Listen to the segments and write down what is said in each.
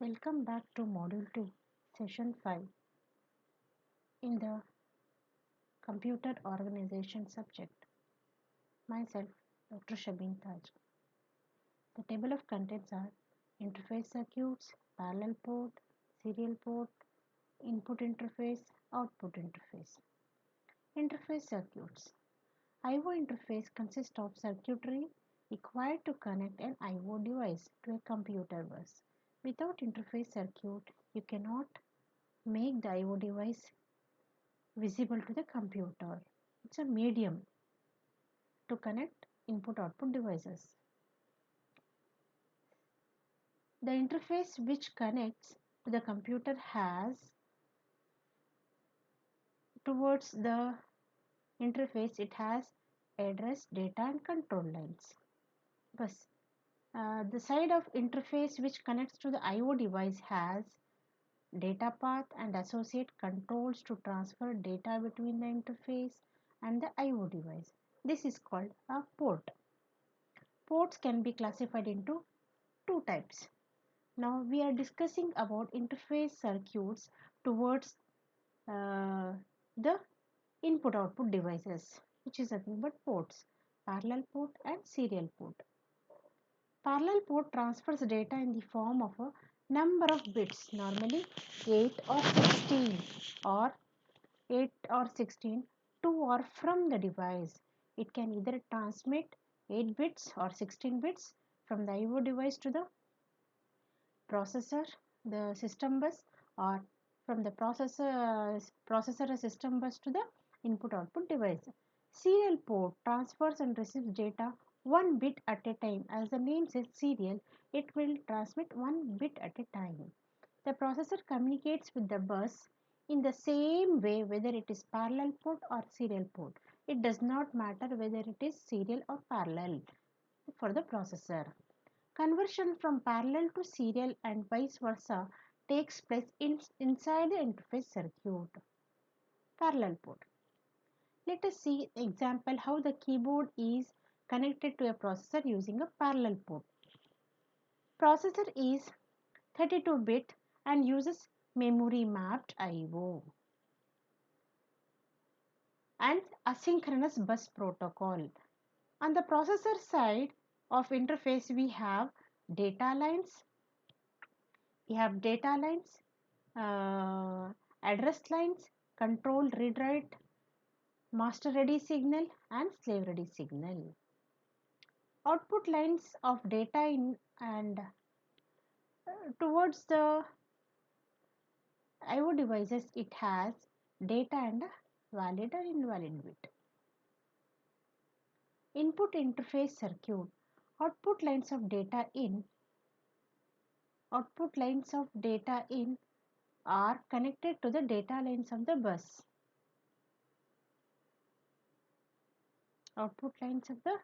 Welcome back to Module 2, Session 5 in the Computer Organization subject. Myself, Dr. Shabin Taj. The table of contents are interface circuits, parallel port, serial port, input interface, output interface. Interface circuits. I/O interface consists of circuitry required to connect an I/O device to a computer bus. Without interface circuit, you cannot make the I/O device visible to the computer. It's a medium to connect input-output devices. The interface which connects to the computer has towards the interface it has address, data and control lines. Bus. The side of interface which connects to the I/O device has data path and associate controls to transfer data between the interface and the I/O device. This is called a port. Ports can be classified into two types. Now we are discussing about interface circuits towards the input-output devices, which is nothing but ports, parallel port and serial port. Parallel port transfers data in the form of a number of bits, normally 8 or 16 or 8 or 16 to or from the device. It can either transmit 8 bits or 16 bits from the I/O device to the processor, the system bus, or from the processor system bus to the input output device. Serial port transfers and receives data one bit at a time. As the name says serial, it will transmit one bit at a time. The processor communicates with the bus in the same way whether it is parallel port or serial port. It does not matter whether it is serial or parallel for the processor. Conversion from parallel to serial and vice versa takes place inside the interface circuit. Parallel port. Let us see example how the keyboard is connected to a processor using a parallel port. Processor is 32-bit and uses memory mapped I/O and asynchronous bus protocol. On the processor side of interface we have data lines, address lines, control read write, master ready signal and slave ready signal. Output lines of data in and towards the I/O devices it has data and valid or invalid bit. Input interface circuit. Output lines of data in are connected to the data lines of the bus. Output lines of the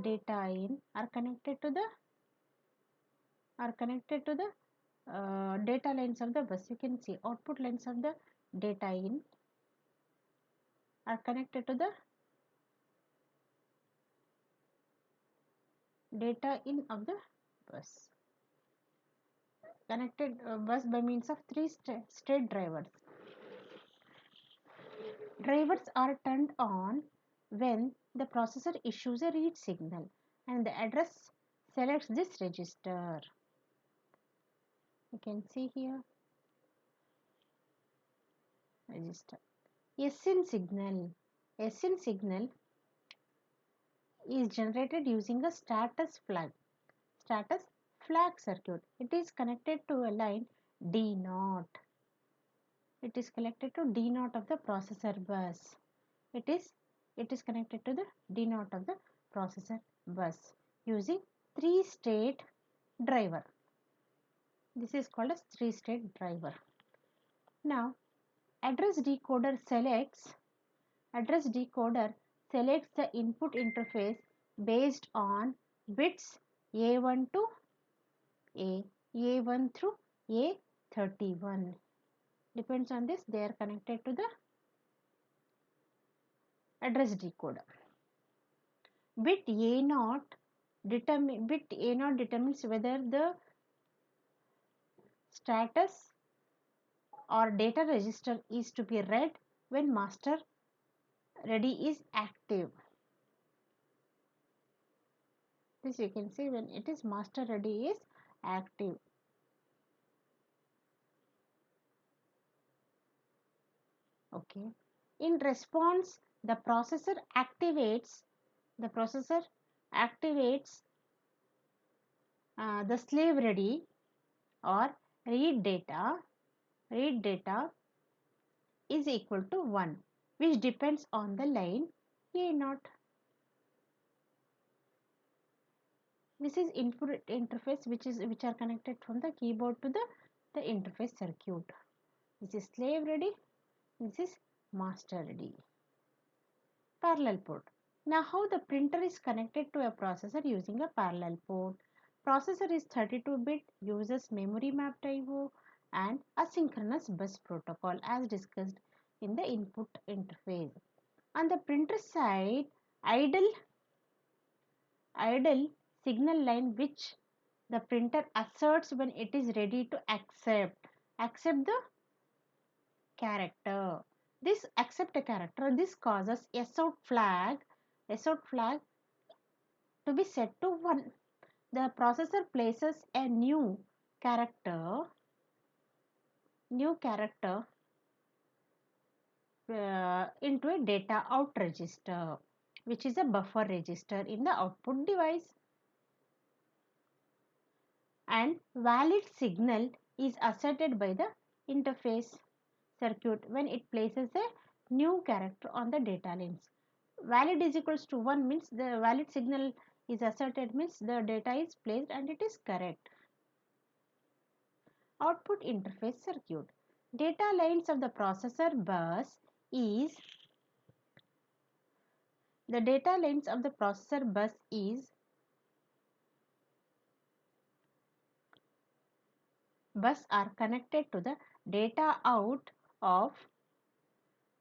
data in are connected to the data lines of the bus. You can see output lines of the data in are connected to the data in of the bus. Connected bus by means of three state drivers. Drivers are turned on when the processor issues a read signal and the address selects this register. You can see here register. SIN signal. SIN signal is generated using a status flag circuit. It is connected to a line D0. It is connected to D0 of the processor bus. It is connected to the D0 of the processor bus using three-state driver. This is called as three-state driver. Now, address decoder selects the input interface based on bits A1 to A1 through A31. Depends on this, they are connected to the address decoder. Bit A0 determines whether the status or data register is to be read when master ready is active. This you can see when it is master ready is active. Okay. In response, the processor activates the slave ready or read data is equal to 1, which depends on the line A0. This is input interface which are connected from the keyboard to the interface circuit. This is slave ready, this is master ready. Parallel port. Now how the printer is connected to a processor using a parallel port. Processor is 32-bit, uses memory mapped I/O and asynchronous bus protocol as discussed in the input interface. On the printer side, idle idle signal line which the printer asserts when it is ready to accept the character. This accept a character, this causes sout flag to be set to 1. The processor places a new character into a data out register, which is a buffer register in the output device, and valid signal is asserted by the interface circuit when it places a new character on the data lines. Valid is equals to 1 means the valid signal is asserted means the data is placed and it is correct. Output interface circuit. Data lines of the processor bus is the data lines of the processor bus are connected to the data out of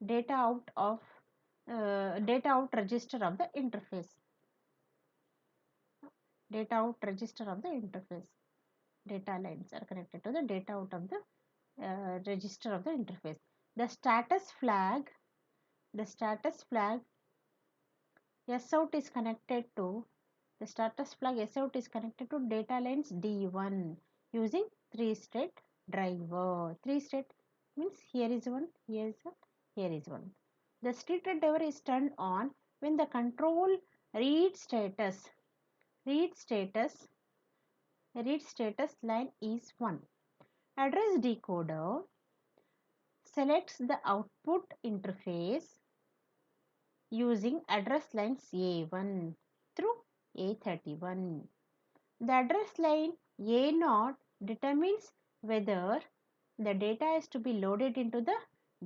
data out of data out register of the interface. Data out register of the interface. Data lines are connected to the data out of the register of the interface. The status flag SOUT is connected to data lines D1 using 3-state driver. 3-state means here is one, here is one, here is one. The state driver is turned on when the control read status line is 1. Address decoder selects the output interface using address lines A1 through A31. The address line A0 determines whether the data is to be loaded into the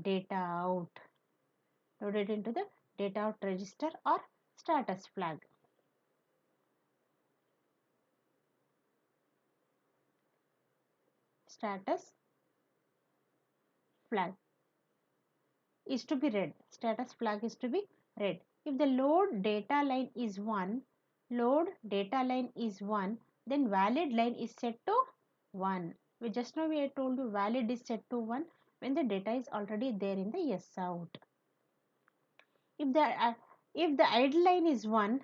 data out register or status flag. Status flag is to be read. Status flag is to be read. If the load data line is 1, then valid line is set to 1. Just now we told you valid is set to 1 when the data is already there in the SOUT. If the idle line is 1,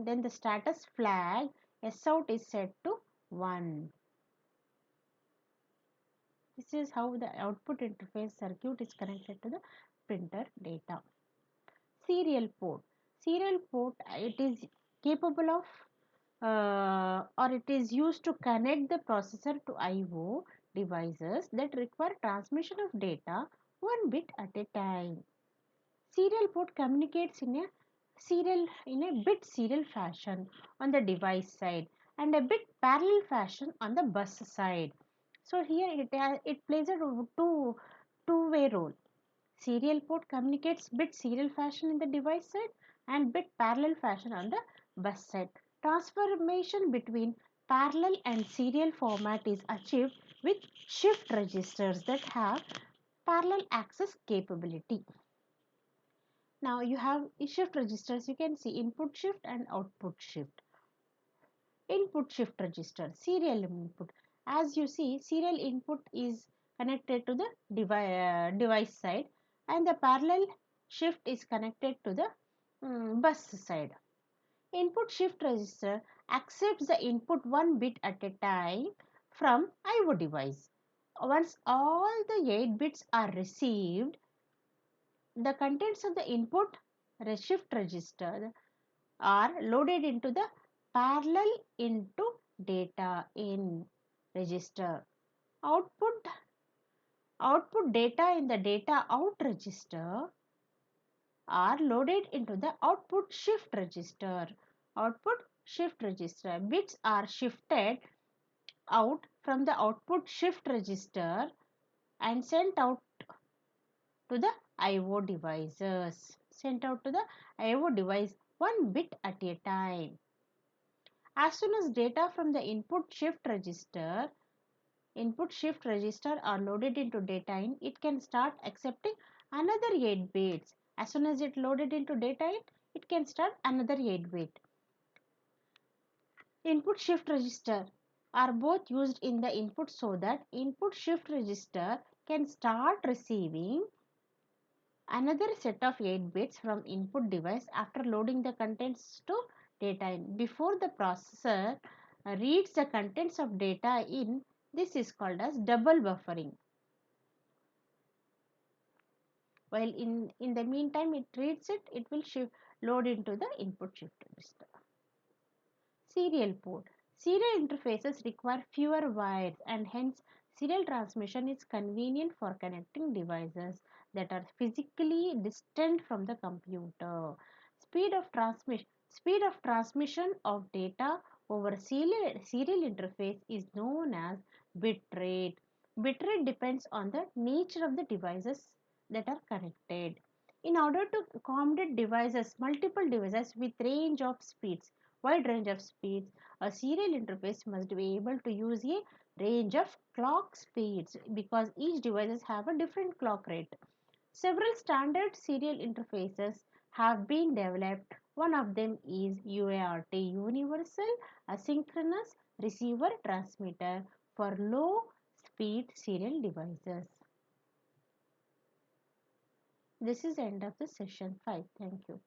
then the status flag SOUT is set to 1. This is how the output interface circuit is connected to the printer data. Serial port. It is capable of or it is used to connect the processor to I/O devices that require transmission of data 1 bit at a time. Serial port communicates in a bit serial fashion on the device side and a bit parallel fashion on the bus side. So here it plays a two-way role. Serial port communicates bit serial fashion in the device side and bit parallel fashion on the bus side. Transformation between parallel and serial format is achieved with shift registers that have parallel access capability. Now you have shift registers, you can see input shift and output shift. Input shift register, serial input. As you see, serial input is connected to the device side, and the parallel shift is connected to the bus side. Input shift register accepts the input one bit at a time from IO device. Once all the 8 bits are received, the contents of the input shift register are loaded into the parallel into data in register. Output output data in the data out register are loaded into the output shift register. Output shift register bits are shifted out from the output shift register and sent out to the IO devices. Sent out to the IO device one bit at a time. As soon as data from the input shift register are loaded into data in, it can start accepting another 8 bits. As soon as it loaded into data in, it can start another 8 bit. Input shift register are both used in the input so that input shift register can start receiving another set of 8 bits from input device after loading the contents to data in. Before the processor reads the contents of data in, this is called as double buffering. While in the meantime it reads it, it will load into the input shift register. Serial port. Serial interfaces require fewer wires and hence serial transmission is convenient for connecting devices that are physically distant from the computer. Speed of transmission of data over serial interface is known as bit rate. Bit rate depends on the nature of the devices that are connected. In order to accommodate multiple devices with wide range of speeds, a serial interface must be able to use a range of clock speeds because each devices have a different clock rate. Several standard serial interfaces have been developed. One of them is UART, Universal Asynchronous Receiver Transmitter, for low speed serial devices. This is the end of the session 5. Thank you.